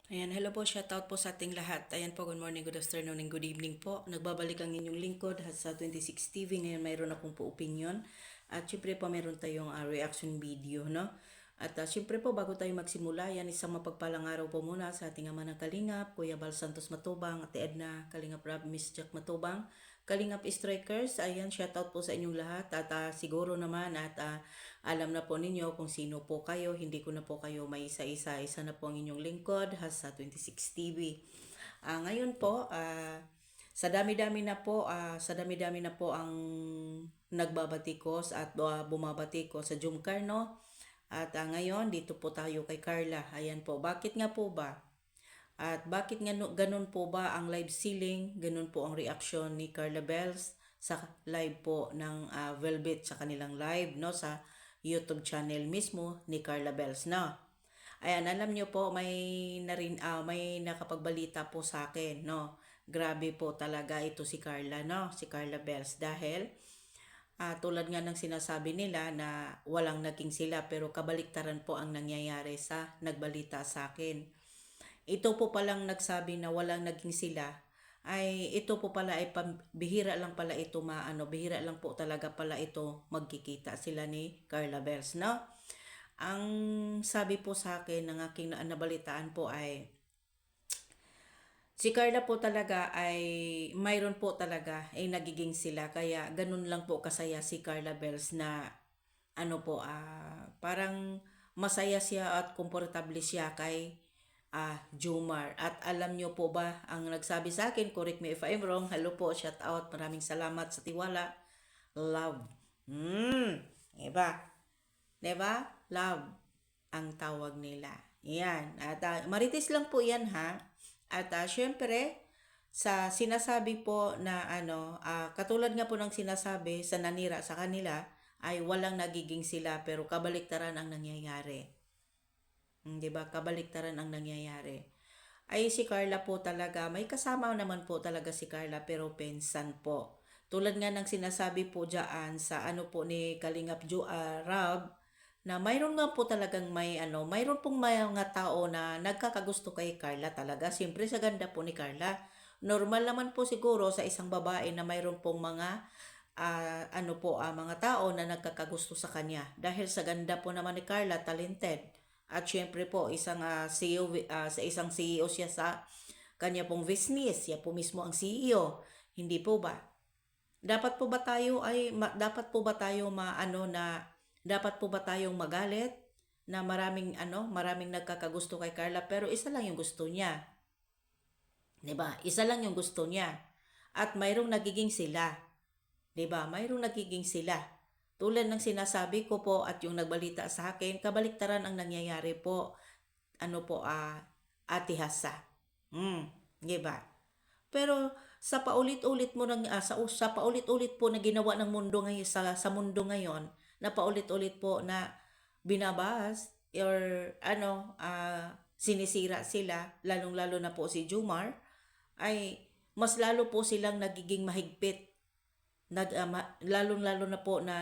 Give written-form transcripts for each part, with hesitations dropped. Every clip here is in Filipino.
Ayan, hello po, shoutout po sa ating lahat. Ayan po, good morning, good afternoon, and good evening po. Nagbabalik ang inyong lingkod sa 26 TV. Ngayon mayroon akong po opinion. At syempre po mayroon tayong reaction video, no? At syempre po, bago tayo magsimula, yan isang mapagpalang araw po muna sa ating ama ng Kalingap, Kuya Bal Santos Matubang, Ate Edna, Kalingap Rab, Miss Jack Matubang, Kalingap Strikers. Ayan, shoutout po sa inyong lahat. At siguro naman at alam na po ninyo kung sino po kayo. Hindi ko na po kayo may isa-isa. Isa na po ang inyong lingkod, sa 26 TV. Ngayon po, sa dami-dami na po, ang nagbabatikos at bumabatikos sa Jumcar, no? At ngayon, dito po tayo kay Carla. Ayan po, bakit nga po ba? At bakit nga ganun po ba ang live ceiling? Ganun po ang reaction ni Carla Bells sa live po ng Velvet sa kanilang live, no, sa YouTube channel mismo ni Carla Bells, no. Ayan, alam niyo po may nakapagbalita po sa akin, no. Grabe po talaga ito si Carla, no, si Carla Bells dahil tulad nga ng sinasabi nila na walang naging sila pero kabaliktaran po ang nangyayari sa nagbalita sa akin. Ito po palang nagsabi na walang naging sila ay ito po pala ay bihira lang pala ito bihira lang po talaga pala ito magkikita sila ni Carla Bells, no? Ang sabi po sa akin ng aking nabalitaan po ay si Carla po talaga ay mayroon po talaga ay nagiging sila kaya ganun lang po kasaya si Carla Bells na parang masaya siya at komportable siya kay Jomar. At alam niyo po ba, ang nagsabi sa akin, correct me if I'm wrong, hello po, shout out, maraming salamat sa tiwala, love. Diba? Diba? Love ang tawag nila. Yan. At marites lang po yan, ha? At syempre, sa sinasabi po na katulad nga po ng sinasabi sa nanira sa kanila, ay walang nagiging sila pero kabaliktaran ang nangyayari. 'Di ba? Kabaliktaran ang nangyayari. Ay si Carla po talaga, may kasama naman po talaga si Carla pero pensan po. Tulad nga ng sinasabi po diyan sa po ni Kalingap Rab, na mayroon nga po talagang mayroon pong mga tao na nagkakagusto kay Carla talaga. Siyempre sa ganda po ni Carla. Normal naman po siguro sa isang babae na mayroon pong mga mga tao na nagkakagusto sa kanya. Dahil sa ganda po naman ni Carla, talented. At syempre po, sa isang CEO siya sa kanya pong business. Siya po mismo ang CEO. Hindi po ba? Dapat po ba tayo dapat po ba tayong magalit na maraming nagkakagusto kay Carla pero isa lang yung gusto niya. 'Di ba? Isa lang yung gusto niya. At mayroong nagiging sila. 'Di ba? Mayroong nagiging sila. Tulad ng sinasabi ko po at yung nagbalita sa akin, kabaliktaran ang nangyayari po. Ate Hasa. 'Di ba? Pero sa paulit-ulit mo sa paulit-ulit po na ginawa ng mundo ngayon sa mundo ngayon, na paulit-ulit po na binabas or sinisira sila, lalong-lalo na po si Jumar, ay mas lalo po silang nagiging mahigpit. Lalong-lalo na po na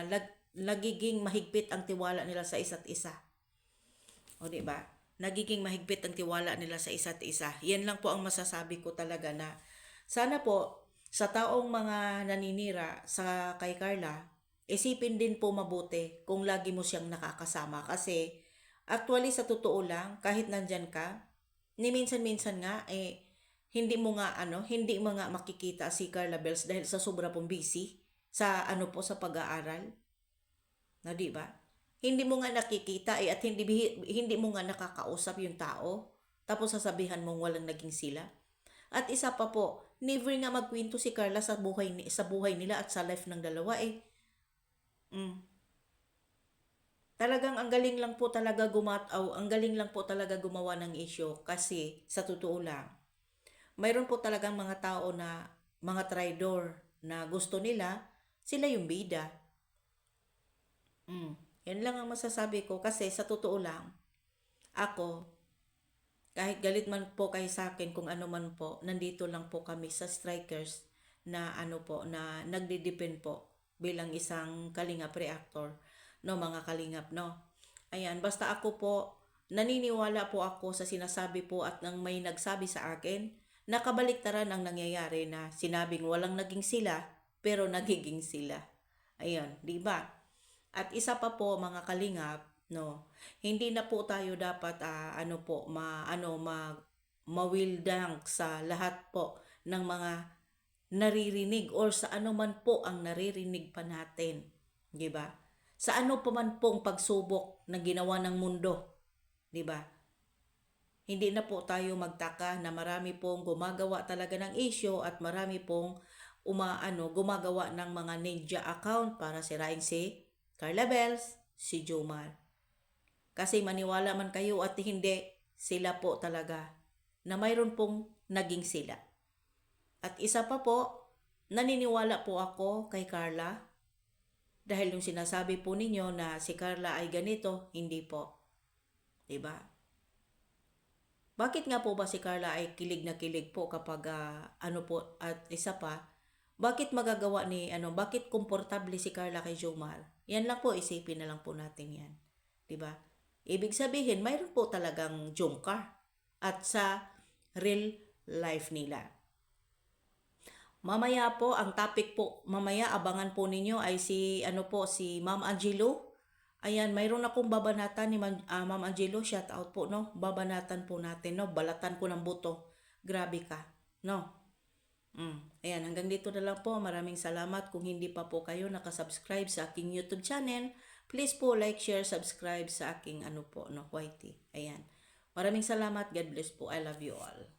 nagiging mahigpit ang tiwala nila sa isa't isa. O di ba? Nagiging mahigpit ang tiwala nila sa isa't isa. Yan lang po ang masasabi ko talaga na sana po sa taong mga naninira sa kay Carla, isipin din po mabuti kung lagi mo siyang nakakasama kasi actually sa totoo lang kahit nandyan ka, ni minsan-minsan nga hindi mo nga makikita si Carla Bells dahil sa sobra pong busy sa sa pag-aaral. Na di ba? Hindi mo nga nakikita at hindi mo nga nakakausap yung tao. Tapos sasabihan mong walang naging sila. At isa pa po, never nga magkwento si Carla sa buhay nila at sa life ng dalawa Mm. Talagang ang galing lang po talaga gumawa ng issue kasi sa totoo lang, mayroon po talagang mga tao na mga traidor na gusto nila sila yung bida. Yan lang ang masasabi ko kasi sa totoo lang, ako, kahit galit man po kayo sa akin kung ano man po, nandito lang po kami sa strikers na na nagdidepend po bilang isang kalingap reactor, no, mga kalingap, no. Ayan, basta ako po, naniniwala po ako sa sinasabi po at nang may nagsabi sa akin, nakabaliktaran ang nangyayari na sinabing walang naging sila, pero nagiging sila. Ayun, di ba? At isa pa po mga kalingap, no, hindi na po tayo dapat mawildang sa lahat po ng mga naririnig or sa ano man po ang naririnig pa natin, di ba? Sa ano pa man pong pagsubok na ginawa ng mundo, di ba? Hindi na po tayo magtaka na marami pong gumagawa talaga ng issue at marami pong gumagawa ng mga ninja account para sirain si Carla Bells, si Jomar. Kasi maniwala man kayo at hindi, sila po talaga na mayroon pong naging sila. At isa pa po, naniniwala po ako kay Carla dahil yung sinasabi po ninyo na si Carla ay ganito, hindi po. Diba? Bakit nga po ba si Carla ay kilig na kilig po kapag at isa pa, bakit bakit komportable si Carla kay Jomar? Yan lang po, isipin na lang po natin yan. Diba? Ibig sabihin, mayroon po talagang jungkar at sa real life nila. Mamaya po, ang topic po, mamaya abangan po ninyo ay si Ma'am Angelo. Ayan, mayroon akong babanatan ni Ma'am Angelo, shout out po, no? Babanatan po natin, no? Balatan ko ng buto. Grabe ka, no? Ayan, hanggang dito na lang po. Maraming salamat. Kung hindi pa po kayo nakasubscribe sa aking YouTube channel, please po like, share, subscribe sa aking YT. Ayan. Maraming salamat. God bless po. I love you all.